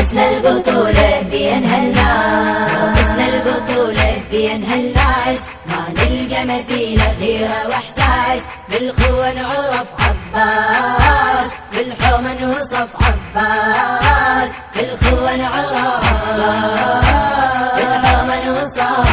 قسنا البطولة بينها الناس، قسنا البطولة بينها الناس، ما نلقى مثيله غيره واحساس، بالخوة نعرف عباس، بالحومة نوصف عباس، بالخوة نعرف، بالحومة نوصف.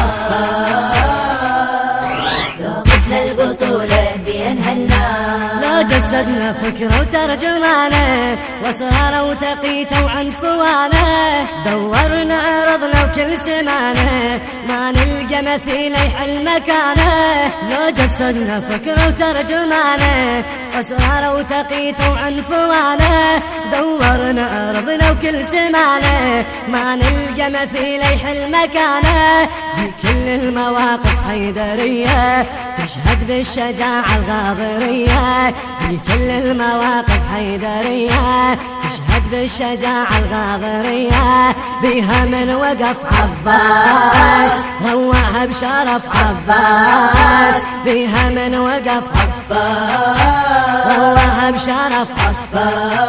لو قسنا البطولة بينها الناس، لو جسدنا فكرة وترجمانه، وسهرة وتقيته وعنفوانه، دورنا أرضنا وكل سمانه، ما نلقى مثيل يحل مكانه. لو جسدنا فكرة وترجمانه، وسهرة وتقيته وعنفوانه، دورنا أرضنا وكل سمانه، ما نلقى مثيل يحل مكانه. بكل المواقف حيدرية تشهد بالشجاعة الغاضرية، بكل المواقف حيدرية تشهد بالشجاعة الغاضرية. بها من وقف عباس روعها بشرف عباس، بها من وقف عباس روعها بشرف عباس.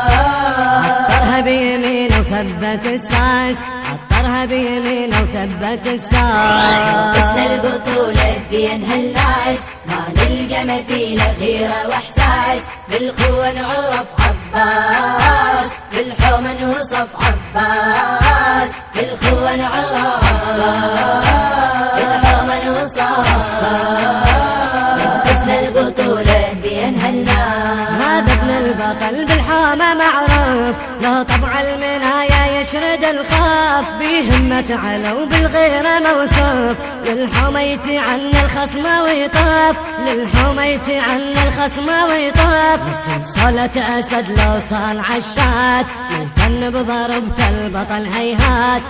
عطرها بيمينه وثبت الساس، عطرها بيمينه وثبت الساس. قسنا البطولة بينها الناس، ما نلقى مثيله غيره واحساس، بالخوة نعرف عباس، بالحومة نوصف عباس، بالخوة نعرف، بالحومة نوصف. قسنا البطولة بينها الناس، هذا ابن البطل بالحامة معروف، له طبع المنايا يشرد الخاف، بهمة علو بالغيرة موصوف، للحميت عن الخصم ويطاف، للحميت عن الخصم ويطاف. صلة أسد لو صال عشات، الفن بضربة البطل هيهات.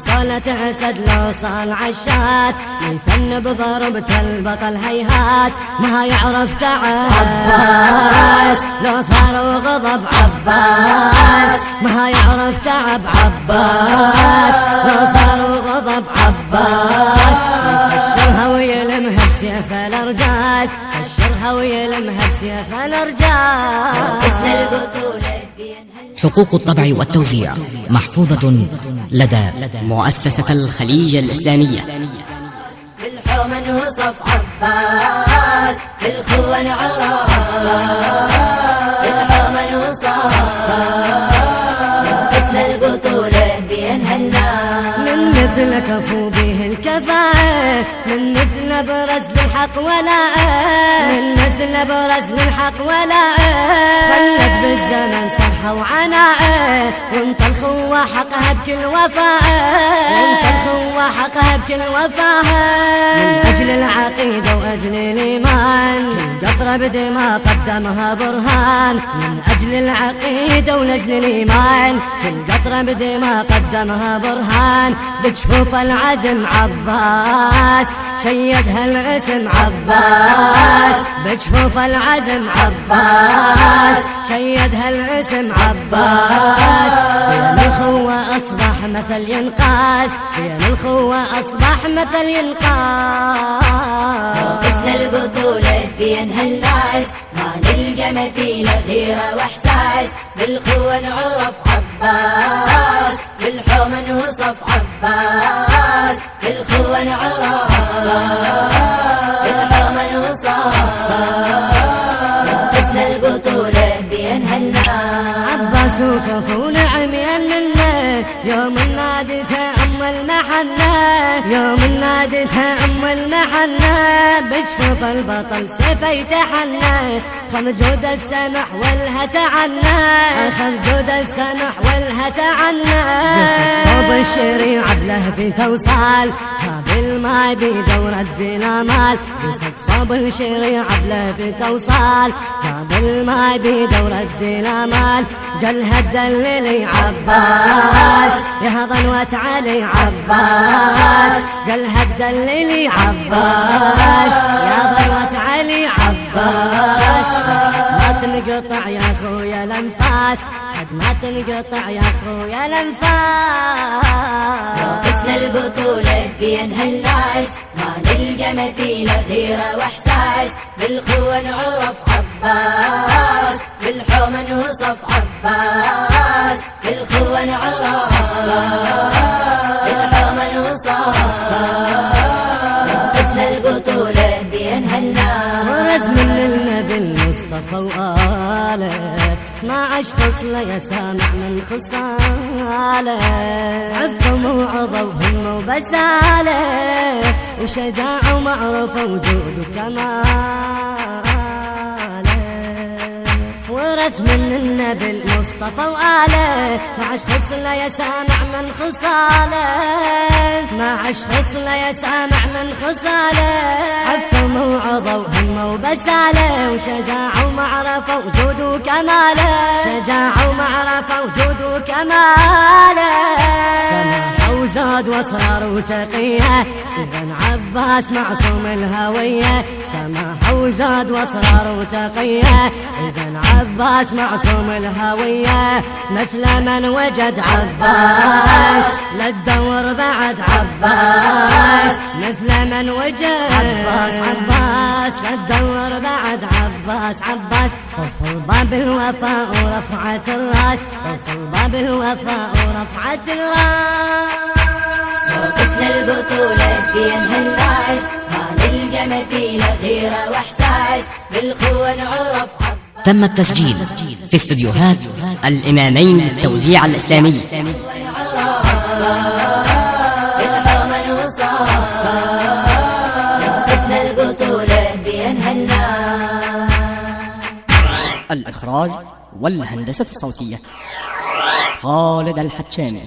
صلة أسد لو صال عشات، الفن بضربة البطل هيهات. ما يعرف تعب عباس لو ثار وغضب عباس، ما يعرف تعب عباس لو ثار وغضب عباس. يكشرها ويلمها بسيف الأرجاس، يكشرها ويلمها بسيف الأرجاس. قسنا البطولة بينها حقوق الطبع والتوزيع محفوظة لدى مؤسسة الخليج الإسلامية. بالحومة نوصف عباس، بالخوة نعرف، بالحومة نوصف. قسنا البطولة بينها الناس، من مثل كفو به الكفاءة، من مثل برز للحق ولاء، من مثل برز للحق ولاء. خلت بالزمن صرحة وعناء، وانت الخوة حقها بكل وفاء، وانت الخوة حقها بكل وفاء. من أجل العقيدة وأجل الإيمان، كل قطرة بدماء قدمها برهان. من أجل العقيدة ولأجل الإيمان، كل قطرة بدماء قدمها برهان. بجفوف العزم عباس شيدها الاسم عباس، بجفوف العزم عباس شيدها الاسم عباس. بين الخوة أصبح مثل ينقاس، بين الخوة أصبح مثل ينقاس. قسنا البطولة بينها الناس، ما نلقى مثيله غيره واحساس، بالخوة نعرف عباس، بالحومة نوصف عباس، بالخوة نعرف، بالحومة نوصف. قسنا البطولة بينها الناس، عباس وكفو نعمين منه، يوم نادتها أم المحنة، يوم نادتها أم المحنة. بجفوف البطل سيفه يتحنى، خذ جود السمح والها تعنى، خذ جود السمح والها تعنى. صوب الشريعة بلهفة توصال، جاب الماء بدور الدينامال. صوب الشريعة بلهفة توصال، جاب الماء بدور الدينامال. قالها الدليلي عباس يا ظنوة علي عباس، قالها الدليلي عباس يا ظنوة علي عباس. ما تنقطع يا خويا الانفاس، حد ما تنقطع يا خويا الانفاس. قسنا البطولة بينها الناس، ما نلقى مثيله غيره واحساس، بالخوة نعرف عباس، بالحومة نوصف عباس، بالخوة نعرف، بالحوم الوصال حسن البطولة بينهلنا ورث من النبي المصطفى وآله ما عاش خصله يا سامع من خصاله عفهم وعظه وهمه وبساله وشجاعه ومعرفه وجود وكماله ورث من النبي المصطفى وآله ما عاش خصله يا سامع من خصاله ما عاش خصله يا سامع من خصاله عفهم وعظه وهمه وبساله وشجاعه ومعرفه وجود وكماله شجاعه ومعرفه وجود وكماله سماحه وزاد واصرار وتقيه ابن عباس معصوم الهويه سماحه وزاد واصرار وتقيه ابن عباس معصوم الهويه مثل من وجد عباس لا تدور بعد عباس مثل من وجد عباس لا تدور بعد عباس طفل باب الوفاء ورفعة الراس طفل باب الوفاء ورفعة الراس حسن البطولة بينها الناس ما نلقى مثيله غيره واحساس بالخوة عرف تم التسجيل في استديوهات الإمامين للتوزيع الإسلامي. بالحوم الوصال حسن البطولة بينها الناس الإخراج والهندسة الصوتية خالد الحتشامي.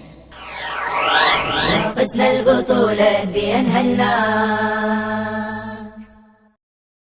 حسن البطولة بينها الناس